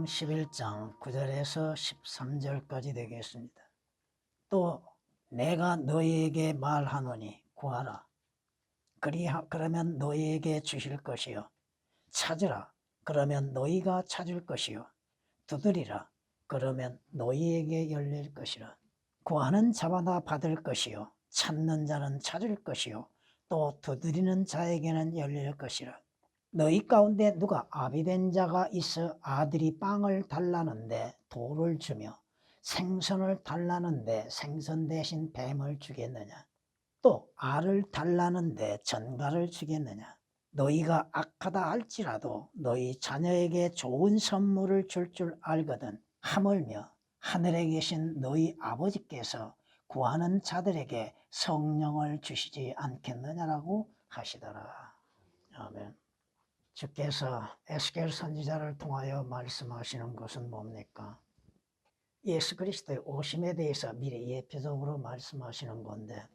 요한복음 11장 9절에서 13절까지 되겠습니다. 또 내가 너희에게 말하노니 구하라. 그러면 너희에게 주실 것이요. 찾으라. 그러면 너희가 찾을 것이요. 두드리라. 그러면 너희에게 열릴 것이라. 구하는 자마다 받을 것이요. 찾는 자는 찾을 것이요. 또 두드리는 자에게는 열릴 것이라. 너희 가운데 누가 아비된 자가 있어 아들이 빵을 달라는데 돌을 주며 생선을 달라는데 생선 대신 뱀을 주겠느냐? 또 알을 달라는데 전갈을 주겠느냐? 너희가 악하다 할지라도 너희 자녀에게 좋은 선물을 줄 알거든. 하물며 하늘에 계신 너희 아버지께서 구하는 자들에게 성령을 주시지 않겠느냐라고 하시더라. 아멘. 주께서 에스겔 선지자를 통하여 말씀하시는 것은 뭡니까? 예수 그리스도의 오심에 대해서 미리 예표적으로 말씀하시는 건데,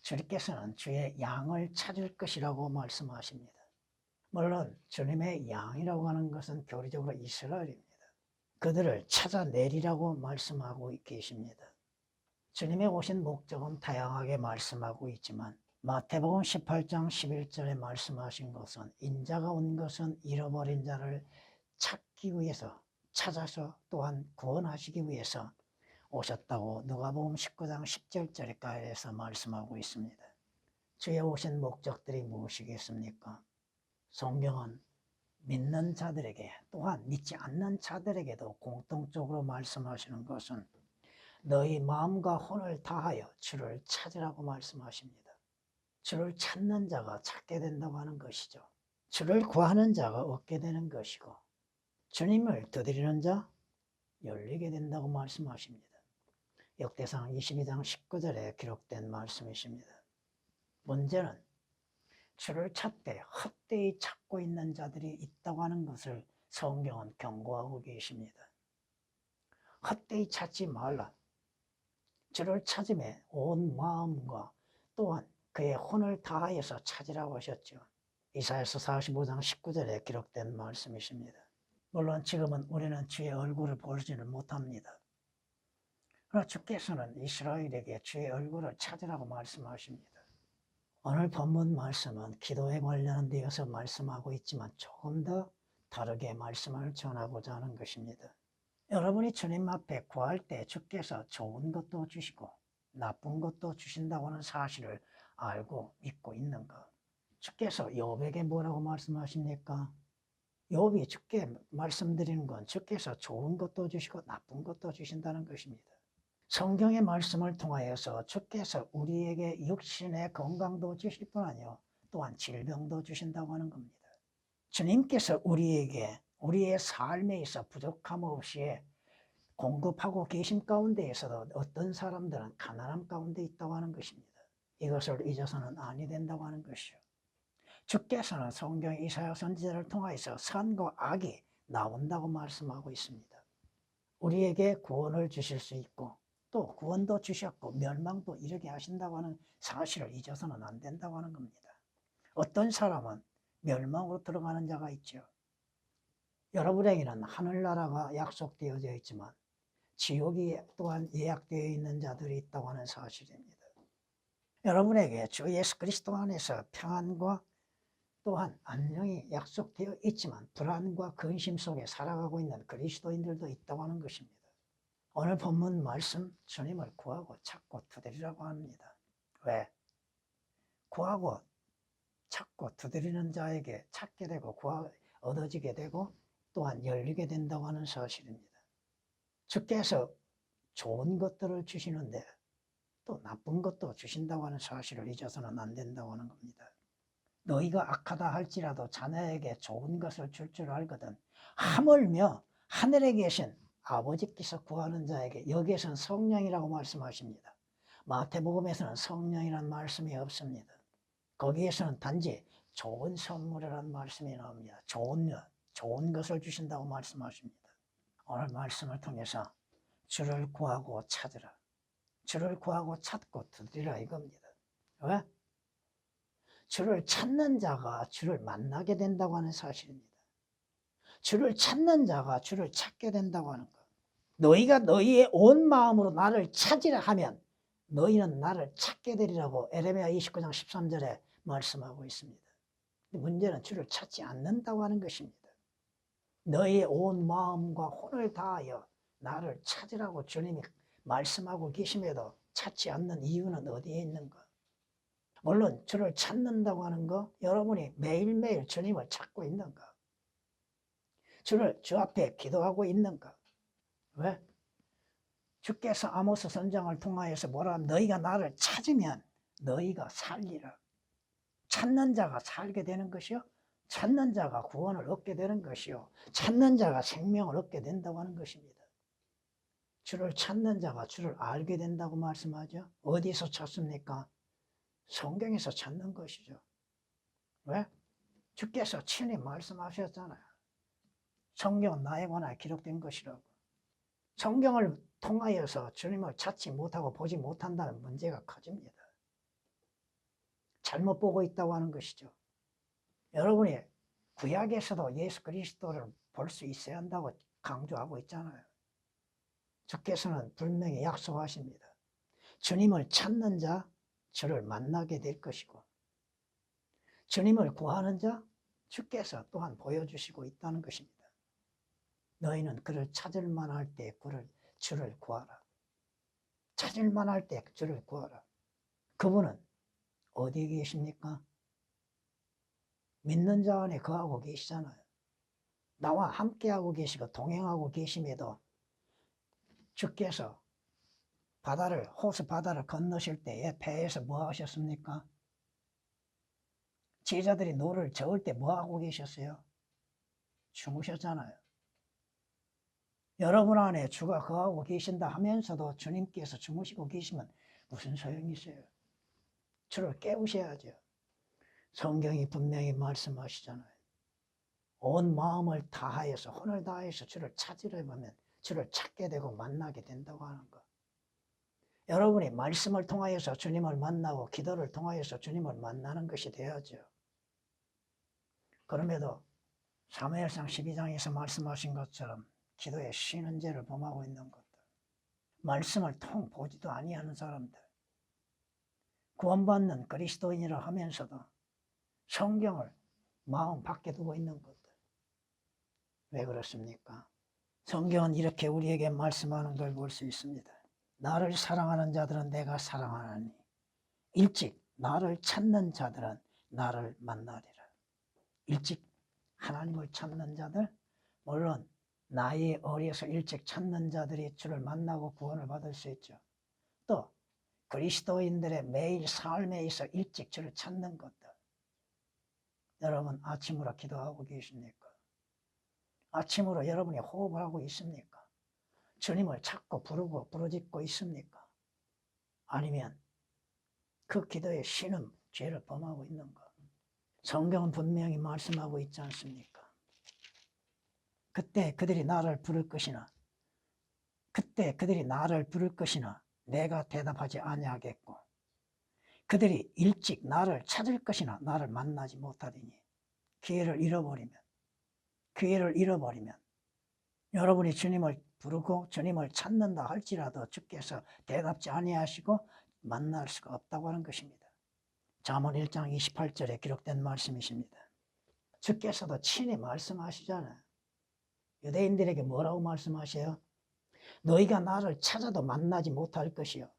주님께서는 주의 양을 찾을 것이라고 말씀하십니다. 물론 주님의 양이라고 하는 것은 교리적으로 이스라엘입니다. 그들을 찾아내리라고 말씀하고 계십니다. 주님의 오신 목적은 다양하게 말씀하고 있지만 마태복음 18장 11절에 말씀하신 것은 인자가 온 것은 잃어버린 자를 찾기 위해서, 찾아서 또한 구원하시기 위해서 오셨다고 누가복음 19장 10절까지에서 말씀하고 있습니다. 주의 오신 목적들이 무엇이겠습니까? 성경은 믿는 자들에게 또한 믿지 않는 자들에게도 공통적으로 말씀하시는 것은 너희 마음과 혼을 다하여 주를 찾으라고 말씀하십니다. 주를 찾는 자가 찾게 된다고 하는 것이죠. 주를 구하는 자가 얻게 되는 것이고 주님을 두드리는 자 열리게 된다고 말씀하십니다. 역대상 22장 19절에 기록된 말씀이십니다. 문제는 주를 찾되 헛되이 찾고 있는 자들이 있다고 하는 것을 성경은 경고하고 계십니다. 헛되이 찾지 말라. 주를 찾음에 온 마음과 또한 그의 혼을 다하여서 찾으라고 하셨죠. 이사야서 45장 19절에 기록된 말씀이십니다. 물론 지금은 우리는 주의 얼굴을 보지를 못합니다. 그러나 주께서는 이스라엘에게 주의 얼굴을 찾으라고 말씀하십니다. 오늘 본문 말씀은 기도에 관련한 데여서 말씀하고 있지만 조금 더 다르게 말씀을 전하고자 하는 것입니다. 여러분이 주님 앞에 구할 때 주께서 좋은 것도 주시고 나쁜 것도 주신다고 하는 사실을 알고 믿고 있는 것. 주께서 욥에게 뭐라고 말씀하십니까? 욥이 주께 말씀드리는 건 주께서 좋은 것도 주시고 나쁜 것도 주신다는 것입니다. 성경의 말씀을 통하여서 주께서 우리에게 육신의 건강도 주실 뿐 아니요 또한 질병도 주신다고 하는 겁니다. 주님께서 우리에게 우리의 삶에 있어 부족함 없이 공급하고 계신 가운데에서도 어떤 사람들은 가난함 가운데 있다고 하는 것입니다. 이것을 잊어서는 아니 된다고 하는 것이요. 주께서는 성경 이사야 선지자를 통해서 선과 악이 나온다고 말씀하고 있습니다. 우리에게 구원을 주실 수 있고 또 구원도 주셨고 멸망도 이르게 하신다고 하는 사실을 잊어서는 안 된다고 하는 겁니다. 어떤 사람은 멸망으로 들어가는 자가 있죠. 여러분에게는 하늘나라가 약속되어져 있지만 지옥이 또한 예약되어 있는 자들이 있다고 하는 사실입니다. 여러분에게 주 예수 그리스도 안에서 평안과 또한 안녕이 약속되어 있지만 불안과 근심 속에 살아가고 있는 그리스도인들도 있다고 하는 것입니다. 오늘 본문 말씀 주님을 구하고 찾고 두드리라고 합니다. 왜? 구하고 찾고 두드리는 자에게 찾게 되고 얻어지게 되고 또한 열리게 된다고 하는 사실입니다. 주께서 좋은 것들을 주시는데 또 나쁜 것도 주신다고 하는 사실을 잊어서는 안 된다고 하는 겁니다. 너희가 악하다 할지라도 자녀에게 좋은 것을 줄 알거든. 하물며 하늘에 계신 아버지께서 구하는 자에게, 여기에서는 성령이라고 말씀하십니다. 마태복음에서는 성령이라는 말씀이 없습니다. 거기에서는 단지 좋은 선물이라는 말씀이 나옵니다. 좋은 것을 주신다고 말씀하십니다. 오늘 말씀을 통해서 주를 구하고 찾으라. 주를 구하고 찾고 두드리라 이겁니다. 왜? 주를 찾는 자가 주를 만나게 된다고 하는 사실입니다. 주를 찾는 자가 주를 찾게 된다고 하는 거. 너희가 너희의 온 마음으로 나를 찾으라 하면 너희는 나를 찾게 되리라고 에레미야 29장 13절에 말씀하고 있습니다. 문제는 주를 찾지 않는다고 하는 것입니다. 너희의 온 마음과 혼을 다하여 나를 찾으라고 주님이 말씀하고 계심에도 찾지 않는 이유는 어디에 있는가? 물론 주를 찾는다고 하는 거, 여러분이 매일매일 주님을 찾고 있는가? 주를 주 앞에 기도하고 있는가? 왜? 주께서 아모스 선장을 통하여서 뭐라 하면 너희가 나를 찾으면 너희가 살리라. 찾는 자가 살게 되는 것이요. 찾는 자가 구원을 얻게 되는 것이요. 찾는 자가 생명을 얻게 된다고 하는 것입니다. 주를 찾는 자가 주를 알게 된다고 말씀하죠. 어디서 찾습니까? 성경에서 찾는 것이죠. 왜? 주께서 친히 말씀하셨잖아요. 성경은 나에 관하여 기록된 것이라고. 성경을 통하여서 주님을 찾지 못하고 보지 못한다는 문제가 커집니다. 잘못 보고 있다고 하는 것이죠. 여러분이 구약에서도 예수 그리스도를 볼 수 있어야 한다고 강조하고 있잖아요. 주께서는 분명히 약속하십니다. 주님을 찾는 자, 주를 만나게 될 것이고, 주님을 구하는 자, 주께서 또한 보여주시고 있다는 것입니다. 너희는 그를 찾을 만할 때 주를 구하라. 찾을 만할 때 주를 구하라. 그분은 어디에 계십니까? 믿는 자 안에 거하고 계시잖아요. 나와 함께하고 계시고 동행하고 계심에도 주께서 호수 바다를 건너실 때에 배에서 뭐 하셨습니까? 제자들이 노를 저을 때 뭐 하고 계셨어요? 주무셨잖아요. 여러분 안에 주가 거하고 계신다 하면서도 주님께서 주무시고 계시면 무슨 소용이 있어요? 주를 깨우셔야죠. 성경이 분명히 말씀하시잖아요. 온 마음을 다하여서 혼을 다해서 주를 찾으려 하면 주를 찾게 되고 만나게 된다고 하는 것. 여러분이 말씀을 통하여서 주님을 만나고 기도를 통하여서 주님을 만나는 것이 되어야죠. 그럼에도 사무엘상 12장에서 말씀하신 것처럼 기도에 쉬는 죄를 범하고 있는 것들, 말씀을 통 보지도 아니하는 사람들, 구원받는 그리스도인이라 하면서도 성경을 마음 밖에 두고 있는 것들, 왜 그렇습니까? 성경은 이렇게 우리에게 말씀하는 걸 볼 수 있습니다. 나를 사랑하는 자들은 내가 사랑하나니 일찍 나를 찾는 자들은 나를 만나리라. 일찍 하나님을 찾는 자들, 물론 나이 어려서 일찍 찾는 자들이 주를 만나고 구원을 받을 수 있죠. 또 그리스도인들의 매일 삶에 있어 일찍 주를 찾는 것들. 여러분 아침으로 기도하고 계십니까? 아침으로 여러분이 호흡을 하고 있습니까? 주님을 찾고 부르고 부르짖고 있습니까? 아니면 그 기도에 쉬는 죄를 범하고 있는가? 성경은 분명히 말씀하고 있지 않습니까? 그때 그들이 나를 부를 것이나 내가 대답하지 아니하겠고, 그들이 일찍 나를 찾을 것이나 나를 만나지 못하리니, 기회를 잃어버리면 여러분이 주님을 부르고 주님을 찾는다 할지라도 주께서 대답지 아니하시고 만날 수가 없다고 하는 것입니다. 잠언 1장 28절에 기록된 말씀이십니다. 주께서도 친히 말씀하시잖아요. 유대인들에게 뭐라고 말씀하세요? 너희가 나를 찾아도 만나지 못할 것이요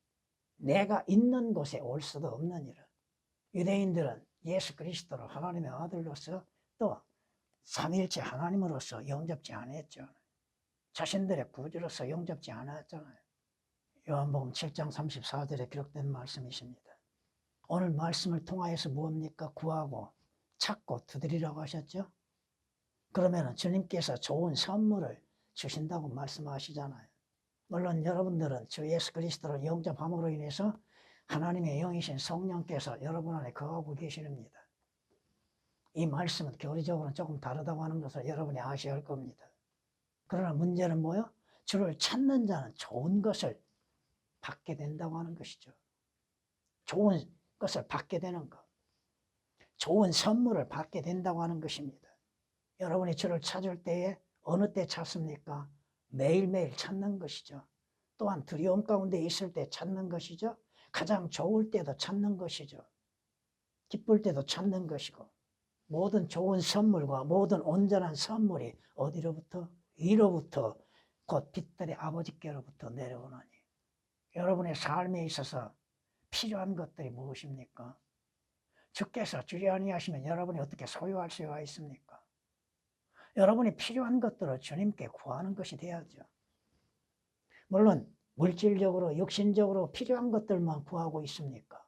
내가 있는 곳에 올 수도 없느니라. 유대인들은 예수 그리스도를 하나님의 아들로서 또 삼위일체 하나님으로서 영접지 않았죠. 자신들의 구주로서 영접지 않았잖아요. 요한복음 7장 34절에 기록된 말씀이십니다. 오늘 말씀을 통하여서 무엇입니까? 구하고 찾고 두드리라고 하셨죠. 그러면 주님께서 좋은 선물을 주신다고 말씀하시잖아요. 물론 여러분들은 주 예수 그리스도를 영접함으로 인해서 하나님의 영이신 성령께서 여러분 안에 거하고 계십니다. 이 말씀은 교리적으로는 조금 다르다고 하는 것을 여러분이 아셔야 할 겁니다. 그러나 문제는 뭐요? 주를 찾는 자는 좋은 것을 받게 된다고 하는 것이죠. 좋은 것을 받게 되는 것, 좋은 선물을 받게 된다고 하는 것입니다. 여러분이 주를 찾을 때에 어느 때 찾습니까? 매일매일 찾는 것이죠. 또한 두려움 가운데 있을 때 찾는 것이죠. 가장 좋을 때도 찾는 것이죠. 기쁠 때도 찾는 것이고, 모든 좋은 선물과 모든 온전한 선물이 어디로부터? 위로부터, 곧 빛들의 아버지께로부터 내려오나니. 여러분의 삶에 있어서 필요한 것들이 무엇입니까? 주께서 주지 아니하시면 여러분이 어떻게 소유할 수가 있습니까? 여러분이 필요한 것들을 주님께 구하는 것이 되어야죠. 물론 물질적으로 육신적으로 필요한 것들만 구하고 있습니까?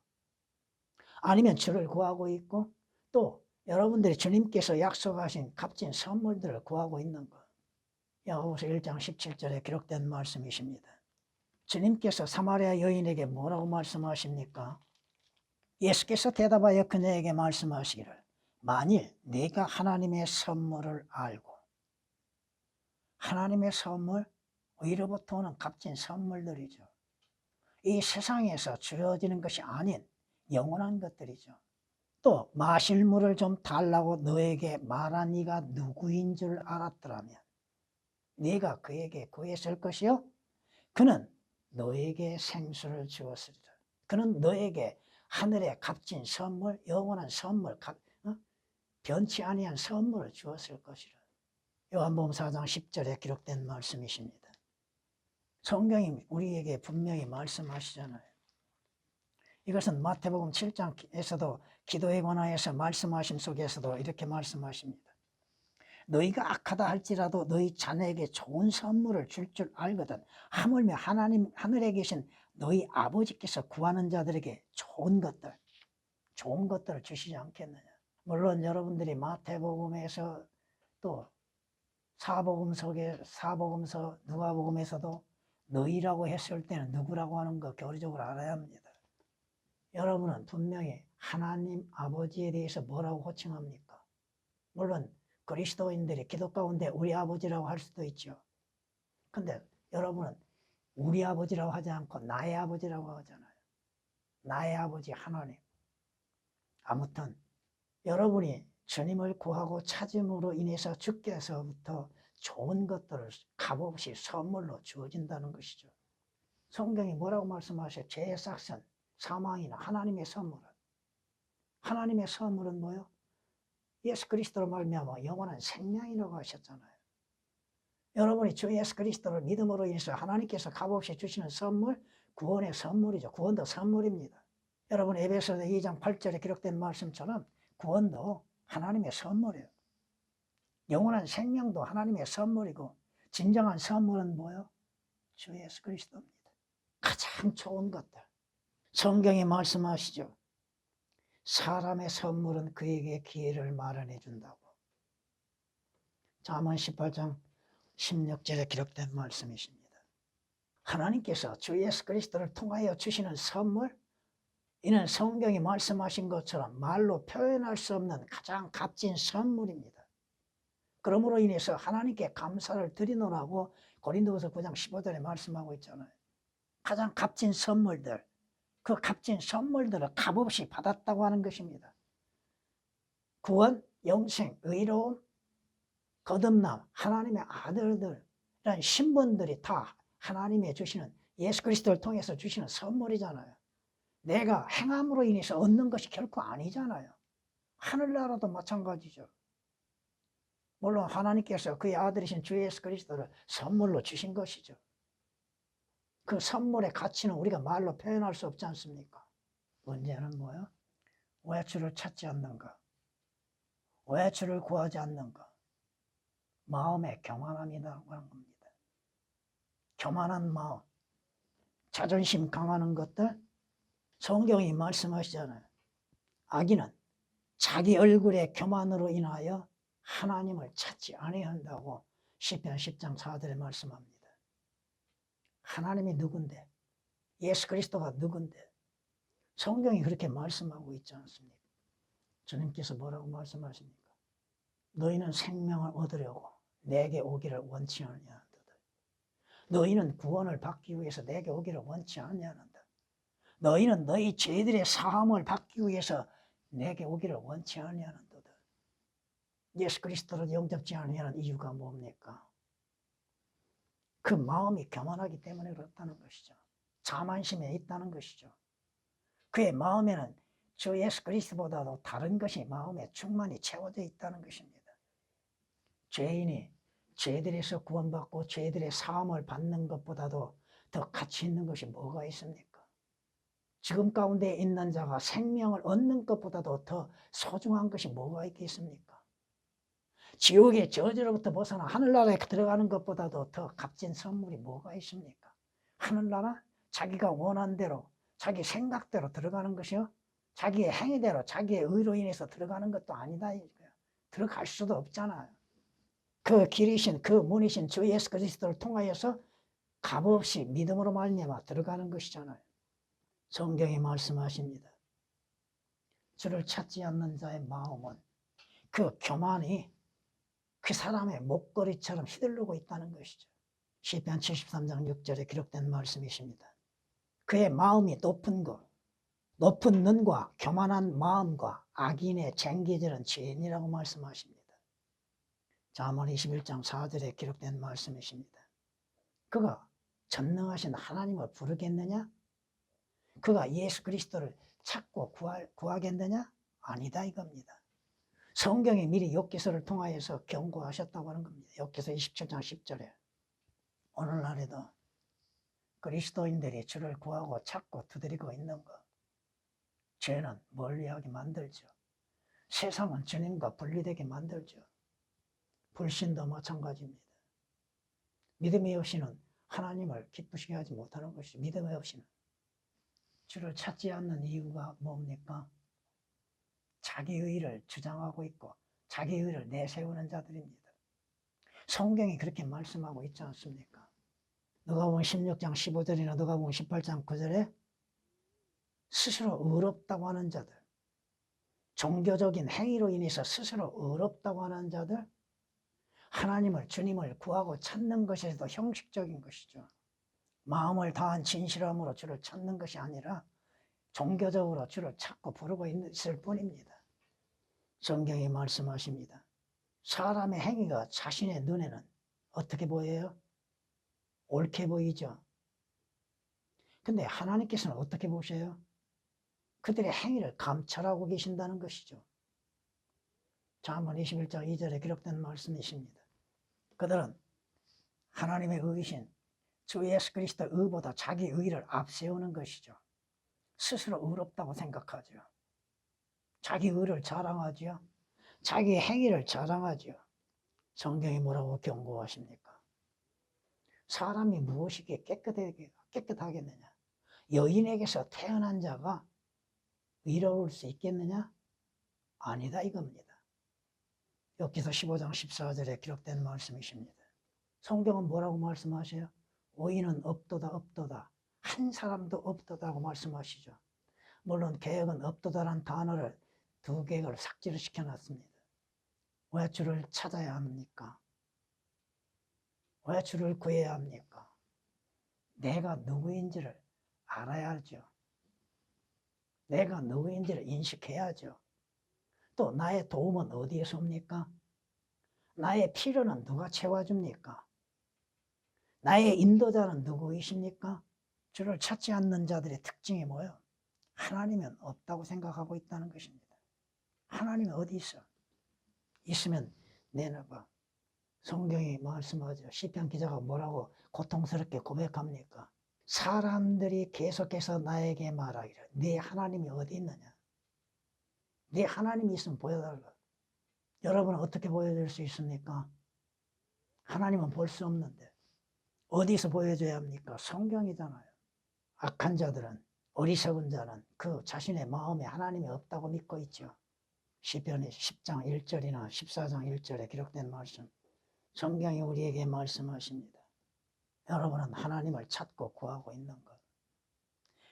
아니면 주를 구하고 있고 또 여러분들이 주님께서 약속하신 값진 선물들을 구하고 있는 것. 야고보서 1장 17절에 기록된 말씀이십니다. 주님께서 사마리아 여인에게 뭐라고 말씀하십니까? 예수께서 대답하여 그녀에게 말씀하시기를 만일 네가 하나님의 선물을 알고, 하나님의 선물, 위로부터 오는 값진 선물들이죠. 이 세상에서 주어지는 것이 아닌 영원한 것들이죠. 또 마실 물을 좀 달라고 너에게 말한 이가 누구인 줄 알았더라면 네가 그에게 구했을 것이요 그는 너에게 생수를 주었으리라. 그는 너에게 하늘의 값진 선물, 영원한 선물, 변치 아니한 선물을 주었을 것이라. 요한복음 4장 10절에 기록된 말씀이십니다. 성경이 우리에게 분명히 말씀하시잖아요. 이것은 마태복음 7장에서도 기도에 관하여서 말씀하신 속에서도 이렇게 말씀하십니다. 너희가 악하다 할지라도 너희 자녀에게 좋은 선물을 줄 줄 알거든 하물며 하나님 하늘에 계신 너희 아버지께서 구하는 자들에게 좋은 것들을 주시지 않겠느냐. 물론 여러분들이 마태복음에서 또 사복음서 누가복음에서도 너희라고 했을 때는 누구라고 하는 거 교리적으로 알아야 합니다. 여러분은 분명히 하나님 아버지에 대해서 뭐라고 호칭합니까? 물론 그리스도인들이 기도 가운데 우리 아버지라고 할 수도 있죠. 근데 여러분은 우리 아버지라고 하지 않고 나의 아버지라고 하잖아요. 나의 아버지 하나님. 아무튼 여러분이 주님을 구하고 찾음으로 인해서 주께서부터 좋은 것들을 값없이 선물로 주어진다는 것이죠. 성경이 뭐라고 말씀하셔요? 죄의 삭선, 사망이나 하나님의 선물은. 하나님의 선물은 뭐요? 예수 그리스도로 말미암아 영원한 생명이라고 하셨잖아요. 여러분이 주 예수 그리스도를 믿음으로 인해서 하나님께서 값없이 주시는 선물, 구원의 선물이죠. 구원도 선물입니다. 여러분 에베소서 2장 8절에 기록된 말씀처럼 구원도 하나님의 선물이에요. 영원한 생명도 하나님의 선물이고 진정한 선물은 뭐예요? 주 예수 그리스도입니다. 가장 좋은 것들. 성경이 말씀하시죠. 사람의 선물은 그에게 기회를 마련해 준다고. 잠언 18장 16절에 기록된 말씀이십니다. 하나님께서 주 예수 그리스도를 통하여 주시는 선물, 이는 성경이 말씀하신 것처럼 말로 표현할 수 없는 가장 값진 선물입니다. 그러므로 인해서 하나님께 감사를 드리노라고 고린도후서 9장 15절에 말씀하고 있잖아요. 가장 값진 선물들, 그 값진 선물들을 값없이 받았다고 하는 것입니다. 구원, 영생, 의로움, 거듭남, 하나님의 아들들, 이런 신분들이 다 하나님의 주시는 예수 그리스도를 통해서 주시는 선물이잖아요. 내가 행함으로 인해서 얻는 것이 결코 아니잖아요. 하늘나라도 마찬가지죠. 물론 하나님께서 그의 아들이신 주 예수 그리스도를 선물로 주신 것이죠. 그 선물의 가치는 우리가 말로 표현할 수 없지 않습니까? 문제는 뭐예요? 왜 주를 찾지 않는가? 왜 주를 구하지 않는가? 마음의 교만함이라고 하는 겁니다. 교만한 마음, 자존심 강하는 것들, 성경이 말씀하시잖아요. 악인은 자기 얼굴의 교만으로 인하여 하나님을 찾지 아니한다고 시편 10장 4절에 말씀합니다. 하나님이 누군데? 예수 그리스도가 누군데? 성경이 그렇게 말씀하고 있지 않습니까? 주님께서 뭐라고 말씀하십니까? 너희는 생명을 얻으려고 내게 오기를 원치 아니하는도다. 너희는 구원을 받기 위해서 내게 오기를 원치 아니하는다. 너희는 너희 죄들의 사함을 받기 위해서 내게 오기를 원치 아니하는도다. 예수 그리스도를 영접지 않으려는 이유가 뭡니까? 그 마음이 교만하기 때문에 그렇다는 것이죠. 자만심에 있다는 것이죠. 그의 마음에는 주 예수 그리스도보다도 다른 것이 마음에 충만히 채워져 있다는 것입니다. 죄인이 죄들에서 구원받고 죄들의 사함을 받는 것보다도 더 가치 있는 것이 뭐가 있습니까? 지금 가운데 있는 자가 생명을 얻는 것보다도 더 소중한 것이 뭐가 있겠습니까? 지옥의 저주로부터 벗어나 하늘나라에 들어가는 것보다도 더 값진 선물이 뭐가 있습니까? 하늘나라? 자기가 원하는 대로 자기 생각대로 들어가는 것이요, 자기의 행위대로 자기의 의로 인해서 들어가는 것도 아니다. 들어갈 수도 없잖아요. 그 길이신 그 문이신 주 예수 그리스도를 통하여서 값없이 믿음으로 말미암아 들어가는 것이잖아요. 성경이 말씀하십니다. 주를 찾지 않는 자의 마음은 그 교만이 그 사람의 목걸이처럼 휘둘르고 있다는 것이죠. 시편 73장 6절에 기록된 말씀이십니다. 그의 마음이 높은 것, 높은 눈과 교만한 마음과 악인의 쟁기질은 죄인이라고 말씀하십니다. 잠언 21장 4절에 기록된 말씀이십니다. 그가 전능하신 하나님을 부르겠느냐? 그가 예수 그리스도를 찾고 구하겠느냐? 아니다 이겁니다. 성경이 미리 욥기서를 통하여서 경고하셨다고 하는 겁니다. 욥기서 27장 10절에 오늘날에도 그리스도인들이 주를 구하고 찾고 두드리고 있는 것, 죄는 멀리하게 만들죠. 세상은 주님과 분리되게 만들죠. 불신도 마찬가지입니다. 믿음이 없이는 하나님을 기쁘시게 하지 못하는 것이죠. 믿음이 없이는. 주를 찾지 않는 이유가 뭡니까? 자기 의를 주장하고 있고 자기 의를 내세우는 자들입니다. 성경이 그렇게 말씀하고 있지 않습니까? 누가복음 16장 15절이나 누가복음 18장 9절에 스스로 의롭다고 하는 자들, 종교적인 행위로 인해서 스스로 의롭다고 하는 자들, 하나님을 주님을 구하고 찾는 것에도 형식적인 것이죠. 마음을 다한 진실함으로 주를 찾는 것이 아니라 종교적으로 주를 찾고 부르고 있을 뿐입니다. 성경이 말씀하십니다. 사람의 행위가 자신의 눈에는 어떻게 보여요? 옳게 보이죠. 근데 하나님께서는 어떻게 보셔요? 그들의 행위를 감찰하고 계신다는 것이죠. 잠언 21장 2절에 기록된 말씀이십니다. 그들은 하나님의 의이신 주 예수 그리스도의 의보다 자기 의를 앞세우는 것이죠. 스스로 의롭다고 생각하죠. 자기 의를 자랑하죠. 자기 행위를 자랑하죠. 성경이 뭐라고 경고하십니까? 사람이 무엇이기에 깨끗하겠느냐? 여인에게서 태어난 자가 의로울 수 있겠느냐? 아니다 이겁니다. 욥기서 15장 14절에 기록된 말씀이십니다. 성경은 뭐라고 말씀하세요? 의인은 없도다 없도다, 한 사람도 없도다고 말씀하시죠. 물론 개혁은 없도다라는 단어를 2개를 삭제를 시켜놨습니다. 왜 주를 찾아야 합니까? 왜 주를 구해야 합니까? 내가 누구인지를 알아야 하죠. 내가 누구인지를 인식해야죠. 또 나의 도움은 어디에서 옵니까? 나의 필요는 누가 채워줍니까? 나의 인도자는 누구이십니까? 주를 찾지 않는 자들의 특징이 뭐예요? 하나님은 없다고 생각하고 있다는 것입니다. 하나님은 어디 있어? 있으면 내놔봐. 성경이 말씀하죠. 시편 기자가 뭐라고 고통스럽게 고백합니까? 사람들이 계속해서 나에게 말하기를 네 하나님이 어디 있느냐? 네 하나님이 있으면 보여달라. 여러분은 어떻게 보여줄 수 있습니까? 하나님은 볼 수 없는데 어디서 보여줘야 합니까? 성경이잖아요. 악한 자들은, 어리석은 자는 그 자신의 마음에 하나님이 없다고 믿고 있죠. 시편 10장 1절이나 14장 1절에 기록된 말씀, 성경이 우리에게 말씀하십니다. 여러분은 하나님을 찾고 구하고 있는 것.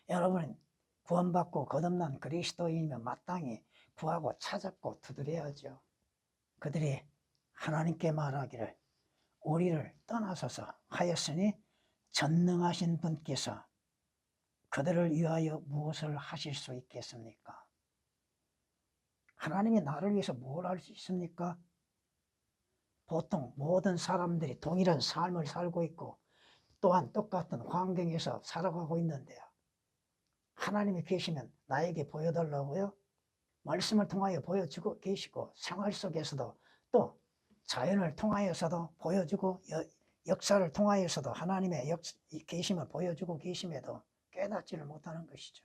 여러분은 구원받고 거듭난 그리스도인이면 마땅히 구하고 찾았고 두드려야죠. 그들이 하나님께 말하기를 우리를 떠나소서 하였으니 전능하신 분께서 그들을 위하여 무엇을 하실 수 있겠습니까? 하나님이 나를 위해서 뭘 할 수 있습니까? 보통 모든 사람들이 동일한 삶을 살고 있고 또한 똑같은 환경에서 살아가고 있는데요. 하나님이 계시면 나에게 보여달라고요? 말씀을 통하여 보여주고 계시고 생활 속에서도 또 자연을 통하여서도 보여주고 역사를 통하여서도 하나님의 계심을 보여주고 계심에도 깨닫지를 못하는 것이죠.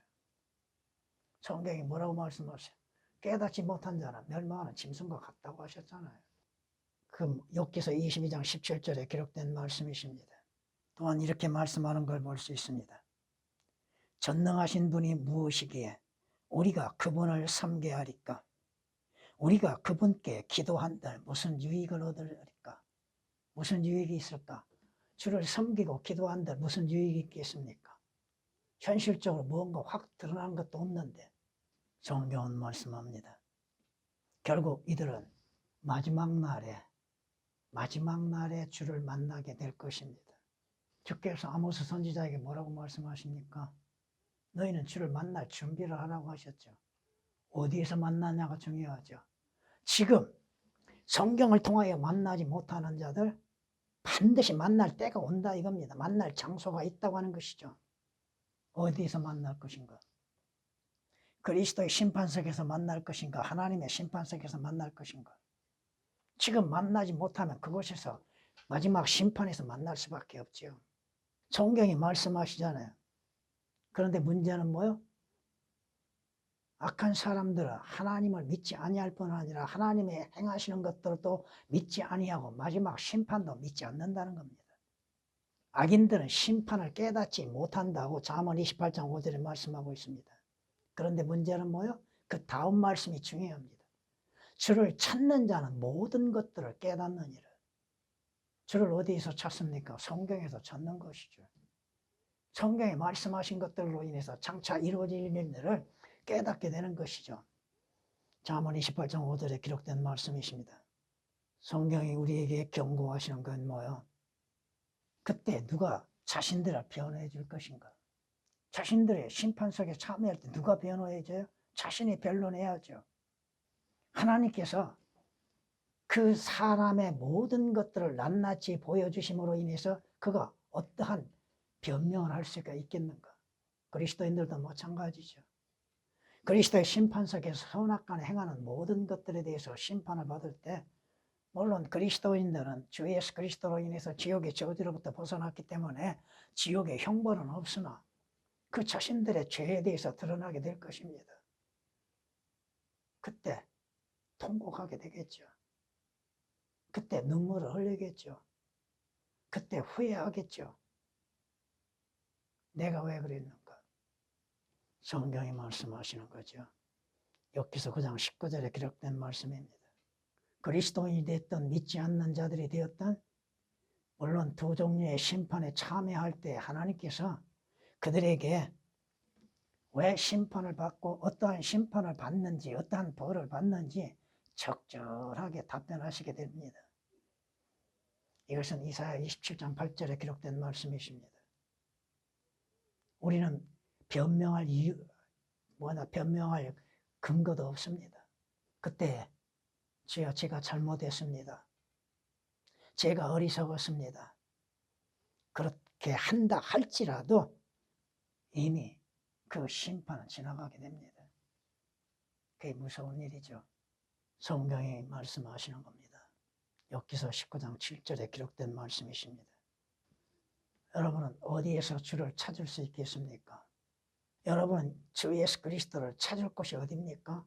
성경이 뭐라고 말씀하세요? 깨닫지 못한 자는 멸망하는 짐승과 같다고 하셨잖아요. 그 욥기서 22장 17절에 기록된 말씀이십니다. 또한 이렇게 말씀하는 걸 볼 수 있습니다. 전능하신 분이 무엇이기에 우리가 그분을 섬겨야 하리까? 우리가 그분께 기도한들 무슨 유익을 얻으리까? 무슨 유익이 있을까? 주를 섬기고 기도한들 무슨 유익이 있겠습니까? 현실적으로 무언가 확 드러난 것도 없는데 성경은 말씀합니다. 결국 이들은 마지막 날에 주를 만나게 될 것입니다. 주께서 아모스 선지자에게 뭐라고 말씀하십니까? 너희는 주를 만날 준비를 하라고 하셨죠. 어디에서 만나냐가 중요하죠. 지금 성경을 통하여 만나지 못하는 자들 반드시 만날 때가 온다 이겁니다. 만날 장소가 있다고 하는 것이죠. 어디에서 만날 것인가? 그리스도의 심판석에서 만날 것인가? 하나님의 심판석에서 만날 것인가? 지금 만나지 못하면 그곳에서 마지막 심판에서 만날 수밖에 없지요. 성경이 말씀하시잖아요. 그런데 문제는 뭐요? 악한 사람들은 하나님을 믿지 아니할 뿐 아니라 하나님의 행하시는 것들도 믿지 아니하고 마지막 심판도 믿지 않는다는 겁니다. 악인들은 심판을 깨닫지 못한다고 잠언 28장 5절에 말씀하고 있습니다. 그런데 문제는 뭐요? 그 다음 말씀이 중요합니다. 주를 찾는 자는 모든 것들을 깨닫느니라. 주를 어디에서 찾습니까? 성경에서 찾는 것이죠. 성경에 말씀하신 것들로 인해서 장차 이루어질 일들을 깨닫게 되는 것이죠. 잠언 28장 5절에 기록된 말씀이십니다. 성경이 우리에게 경고하시는 건 뭐예요? 그때 누가 자신들을 변호해 줄 것인가? 자신들의 심판석에 참여할 때 누가 변호해 줘요? 자신이 변론해야죠. 하나님께서 그 사람의 모든 것들을 낱낱이 보여주심으로 인해서 그가 어떠한 변명을 할 수가 있겠는가? 그리스도인들도 마찬가지죠. 그리스도의 심판석에서 선악간에 행하는 모든 것들에 대해서 심판을 받을 때 물론 그리스도인들은 주 예수 그리스도로 인해서 지옥의 저주로부터 벗어났기 때문에 지옥의 형벌은 없으나 그 자신들의 죄에 대해서 드러나게 될 것입니다. 그때 통곡하게 되겠죠. 그때 눈물을 흘리겠죠. 그때 후회하겠죠. 내가 왜 그랬는가? 성경이 말씀하시는 거죠. 욥기서 9장 19절에 기록된 말씀입니다. 그리스도인이 됐든 믿지 않는 자들이 되었든 물론 두 종류의 심판에 참여할 때 하나님께서 그들에게 왜 심판을 받고 어떠한 심판을 받는지 어떠한 벌을 받는지 적절하게 답변하시게 됩니다. 이것은 이사야 27장 8절에 기록된 말씀이십니다. 우리는 변명할 변명할 근거도 없습니다. 그때 주여 제가 잘못했습니다. 제가 어리석었습니다. 그렇게 한다 할지라도 이미 그 심판은 지나가게 됩니다. 그게 무서운 일이죠. 성경이 말씀하시는 겁니다. 욥기서 19장 7절에 기록된 말씀이십니다. 여러분은 어디에서 주를 찾을 수 있겠습니까? 여러분은 주 예수 그리스도를 찾을 곳이 어디입니까?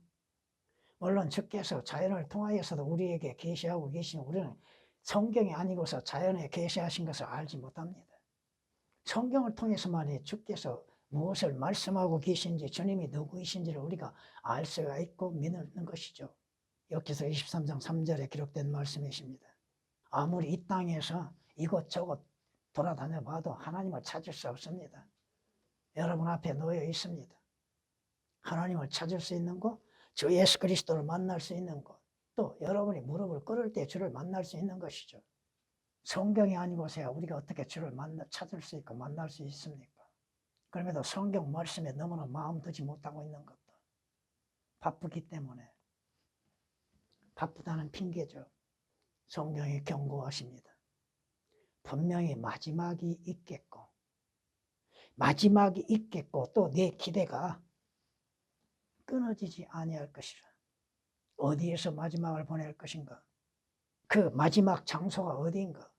물론 주께서 자연을 통하여서도 우리에게 계시하고 계시는 우리는 성경이 아니고서 자연에 계시하신 것을 알지 못합니다. 성경을 통해서만이 주께서 무엇을 말씀하고 계신지 주님이 누구이신지를 우리가 알 수가 있고 믿는 것이죠. 욥기서 23장 3절에 기록된 말씀이십니다. 아무리 이 땅에서 이곳저곳 돌아다녀 봐도 하나님을 찾을 수 없습니다. 여러분 앞에 놓여 있습니다. 하나님을 찾을 수 있는 곳, 주 예수 그리스도를 만날 수 있는 곳, 또 여러분이 무릎을 꿇을 때 주를 만날 수 있는 것이죠. 성경이 아니고서야 우리가 어떻게 주를 찾을 수 있고 만날 수 있습니까? 그럼에도 성경 말씀에 너무나 마음 두지 못하고 있는 것도 바쁘기 때문에 바쁘다는 핑계죠. 성경이 경고하십니다. 분명히 마지막이 있겠고 또 내 기대가 끊어지지 아니할 것이라. 어디에서 마지막을 보낼 것인가? 그 마지막 장소가 어디인가?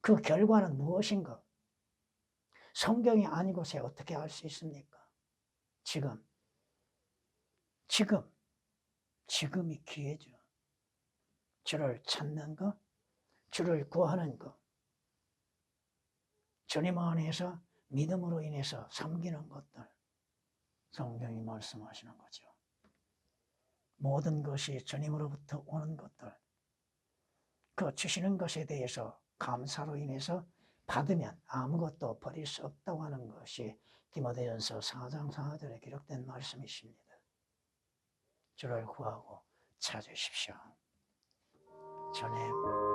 그 결과는 무엇인가? 성경이 아닌 곳에 어떻게 알 수 있습니까? 지금이 기회죠. 주를 찾는 것, 주를 구하는 것, 주님 안에서 믿음으로 인해서 섬기는 것들, 성경이 말씀하시는 거죠. 모든 것이 주님으로부터 오는 것들, 그 주시는 것에 대해서 감사로 인해서 받으면 아무것도 버릴 수 없다고 하는 것이 디모데전서 4장 4절에 기록된 말씀이십니다. 주를 구하고 찾으십시오. 전에